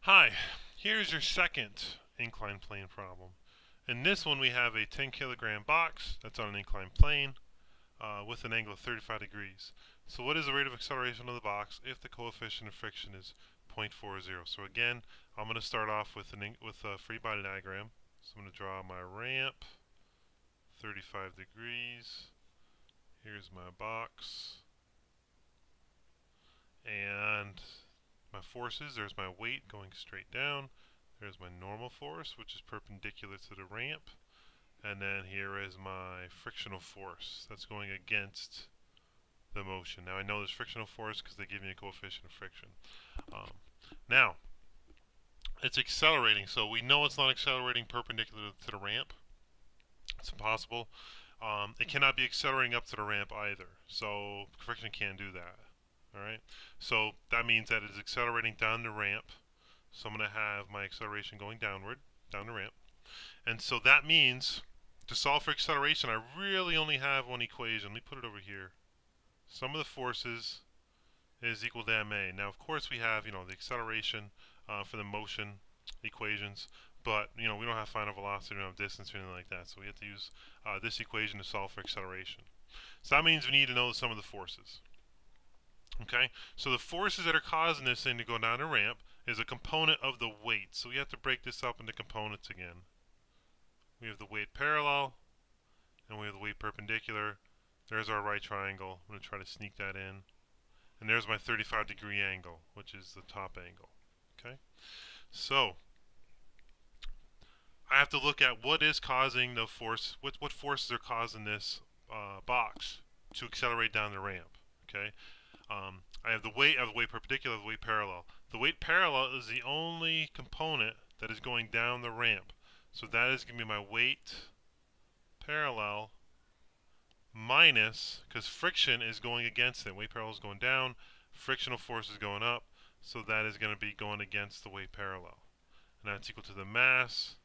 Hi, here's your second inclined plane problem. In this one we have a 10 kilogram box that's on an inclined plane with an angle of 35 degrees. So what is the rate of acceleration of the box if the coefficient of friction is 0.40? So again, I'm going to start off with a free body diagram. So I'm going to draw my ramp, 35 degrees. Here's my box. And my forces, there's my weight going straight down. There's my normal force, which is perpendicular to the ramp. And then here is my frictional force that's going against the motion. Now I know there's frictional force because they give me a coefficient of friction. Um, Now, it's accelerating, so we know it's not accelerating perpendicular to the ramp. It's impossible. It cannot be accelerating up to the ramp either, so friction can't do that. Alright, so that means that it is accelerating down the ramp. So I'm going to have my acceleration going downward, down the ramp. And so that means to solve for acceleration, I really only have one equation. Let me put it over here. Sum of the forces is equal to ma. Now, of course, we have the acceleration for the motion equations, but we don't have final velocity, we don't have distance or anything like that. So we have to use this equation to solve for acceleration. So that means we need to know the sum of the forces. Okay, so the forces that are causing this thing to go down the ramp is a component of the weight. So we have to break this up into components again. We have the weight parallel, and we have the weight perpendicular. There's our right triangle. I'm going to try to sneak that in. And there's my 35-degree angle, which is the top angle. Okay, so I have to look at what is causing the force, what forces are causing this box to accelerate down the ramp. Okay, I have the weight perpendicular, the weight parallel. The weight parallel is the only component that is going down the ramp. So that is going to be my weight parallel minus, because friction is going against it. Weight parallel is going down, frictional force is going up, so that is going to be going against the weight parallel. And that's equal to the mass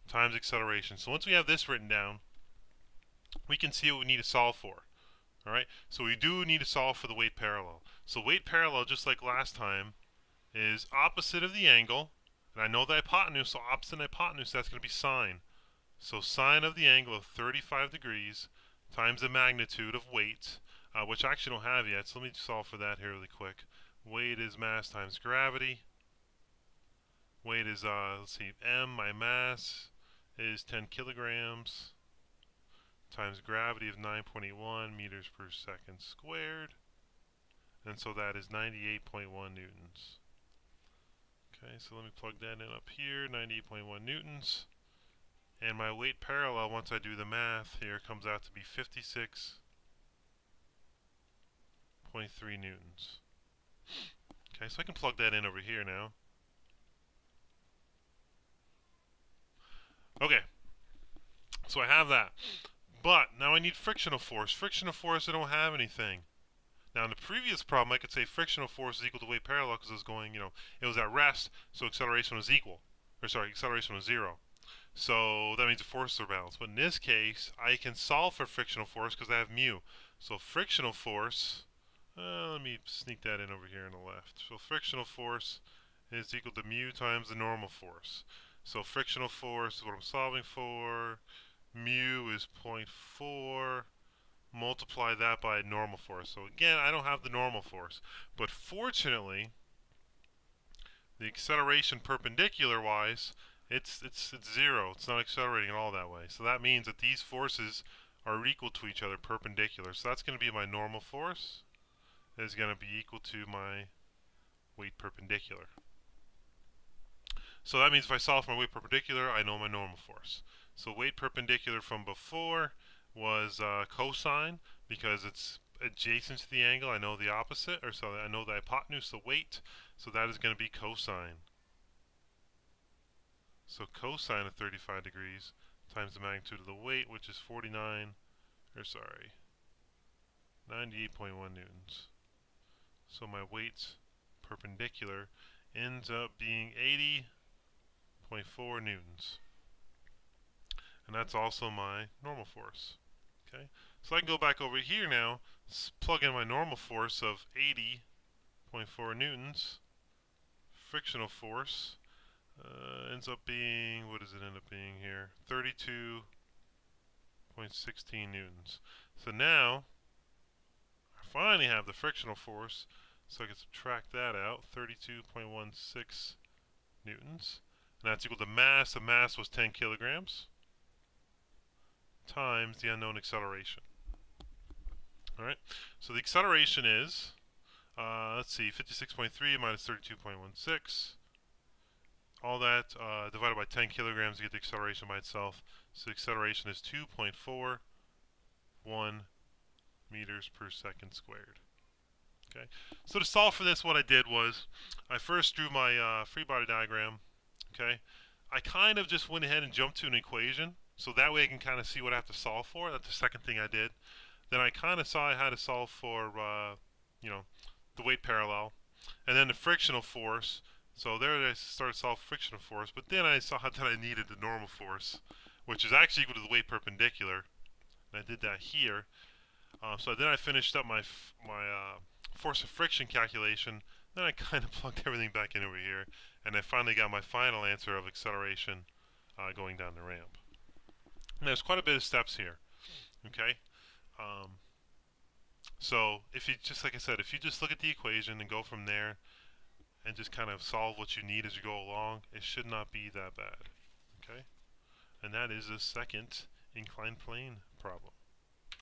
times acceleration. So once we have this written down, we can see what we need to solve for. Alright, so we do need to solve for the weight parallel. So weight parallel, just like last time, is opposite of the angle. And I know the hypotenuse, so opposite the hypotenuse, that's going to be sine. So sine of the angle of 35 degrees times the magnitude of weight, which I actually don't have yet, so let me solve for that here really quick. Weight is mass times gravity. Weight is, let's see, m, my mass, is 10 kilograms times gravity of 9.81 meters per second squared. And so that is 98.1 newtons. Okay, so let me plug that in up here, 98.1 newtons. And my weight parallel, once I do the math here, comes out to be 56.3 newtons. Okay, so I can plug that in over here now. Okay, so I have that. But now I need frictional force. Frictional force, I don't have anything. Now in the previous problem, I could say frictional force is equal to weight parallel because it was going, it was at rest, so acceleration was equal. Or sorry, acceleration was zero. So that means the forces are balanced. But in this case, I can solve for frictional force because I have mu. So frictional force, let me sneak that in over here on the left. So frictional force is equal to mu times the normal force. So frictional force is what I'm solving for. Mu is 0.4. Multiply that by normal force. So again, I don't have the normal force. But fortunately, the acceleration perpendicular wise, it's zero. It's not accelerating at all that way. So that means that these forces are equal to each other perpendicular. So that's going to be my normal force is going to be equal to my weight perpendicular. So that means if I solve for my weight perpendicular, I know my normal force. So weight perpendicular from before was cosine because it's adjacent to the angle. I know the opposite, or so I know the hypotenuse, the weight. So that is going to be cosine. So cosine of 35 degrees times the magnitude of the weight, which is 98.1 newtons. So my weight's perpendicular ends up being 80.4 newtons. And that's also my normal force. Okay, so I can go back over here now, plug in my normal force of 80.4 newtons frictional force ends up being, what does it end up being here? 32.16 newtons. So now, I finally have the frictional force, so I can subtract that out, 32.16 newtons. And that's equal to mass. The mass was 10 kilograms times the unknown acceleration. Alright, so the acceleration is, let's see, 56.3 minus 32.16. All that divided by 10 kilograms to get the acceleration by itself. So the acceleration is 2.41 meters per second squared. Okay, so to solve for this, what I did was I first drew my free body diagram. Okay, I kind of just went ahead and jumped to an equation, so that way I can kind of see what I have to solve for. That's the second thing I did. Then I kind of saw how to solve for, you know, the weight parallel, and then the frictional force. So there I started to solve frictional force, but then I saw that I needed the normal force, which is actually equal to the weight perpendicular. And I did that here. So then I finished up my force of friction calculation. Then I kind of plugged everything back in over here, and I finally got my final answer of acceleration going down the ramp. And there's quite a bit of steps here. Okay. So if you just, like I said, if you just look at the equation and go from there and just kind of solve what you need as you go along, it should not be that bad. Okay? And that is the second inclined plane problem.